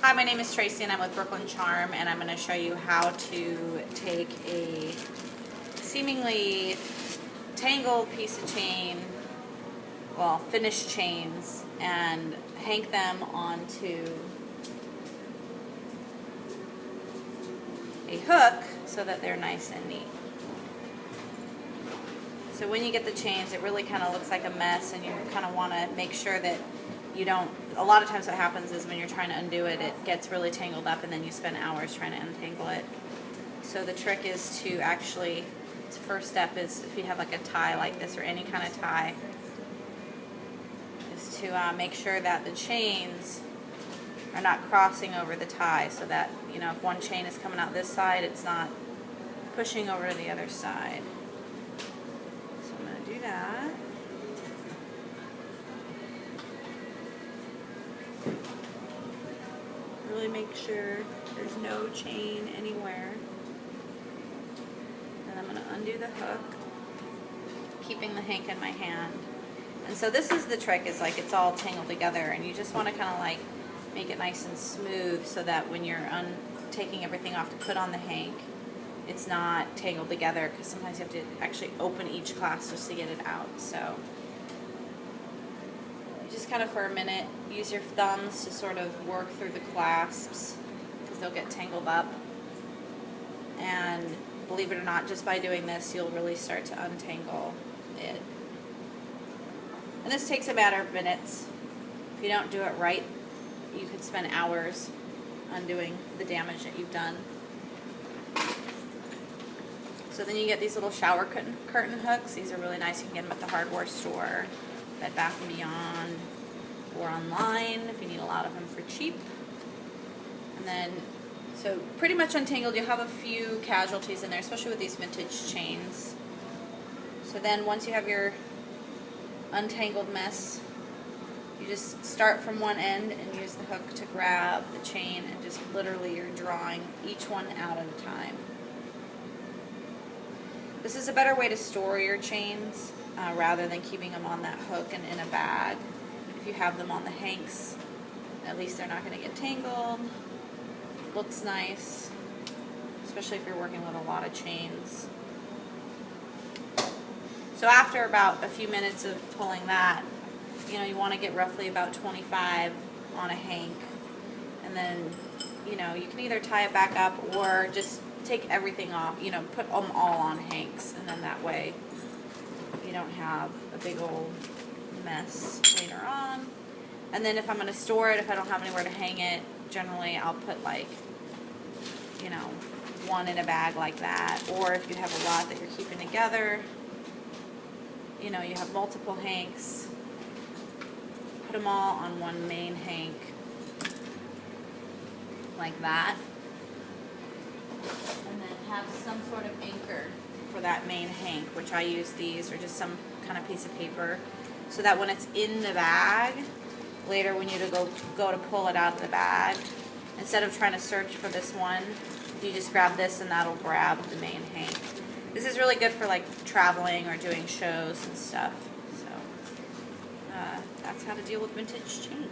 Hi, my name is Tracy and I'm with Brooklyn Charm, and I'm going to show you how to take a seemingly tangled piece of chain, well, finished chains, and hang them onto a hook so that they're nice and neat. So when you get the chains, it really kind of looks like a mess, and you kind of want to make sure that you don't, a lot of times what happens is when you're trying to undo it, it gets really tangled up and then you spend hours trying to untangle it. So the trick is to actually, the first step is, if you have like a tie like this or any kind of tie, is to make sure that the chains are not crossing over the tie, so that, you know, if one chain is coming out this side, it's not pushing over to the other side. So I'm going to do that. Really make sure there's no chain anywhere. And I'm going to undo the hook, keeping the hank in my hand. And so this is the trick, is like it's all tangled together, and you just want to kind of like make it nice and smooth so that when you're taking everything off to put on the hank, it's not tangled together, because sometimes you have to actually open each clasp just to get it out. So just kind of for a minute, use your thumbs to sort of work through the clasps, because they'll get tangled up. And believe it or not, just by doing this, you'll really start to untangle it. And this takes a matter of minutes. If you don't do it right, you could spend hours undoing the damage that you've done. So then you get these little shower curtain hooks. These are really nice. You can get them at the hardware store, Bed Bath & Beyond, or online if you need a lot of them for cheap. And then, so pretty much untangled. You'll have a few casualties in there, especially with these vintage chains. So then once you have your untangled mess, you just start from one end and use the hook to grab the chain, and just literally you're drawing each one out at a time. This is a better way to store your chains rather than keeping them on that hook and in a bag. If you have them on the hanks, at least they're not going to get tangled. Looks nice, especially if you're working with a lot of chains. So after about a few minutes of pulling that, you know, you want to get roughly about 25 on a hank. And then, you know, you can either tie it back up or just take everything off, you know, put them all on hanks, and then that way you don't have a big old mess later on. And then if I'm going to store it, if I don't have anywhere to hang it, generally I'll put, like, you know, one in a bag like that. Or if you have a lot that you're keeping together, you know, you have multiple hanks, put them all on one main hank like that. And then have some sort of anchor for that main hank, which I use these, or just some kind of piece of paper, so that when it's in the bag, later when you go to pull it out of the bag, instead of trying to search for this one, you just grab this and that'll grab the main hank. This is really good for like traveling or doing shows and stuff. So that's how to deal with vintage chains.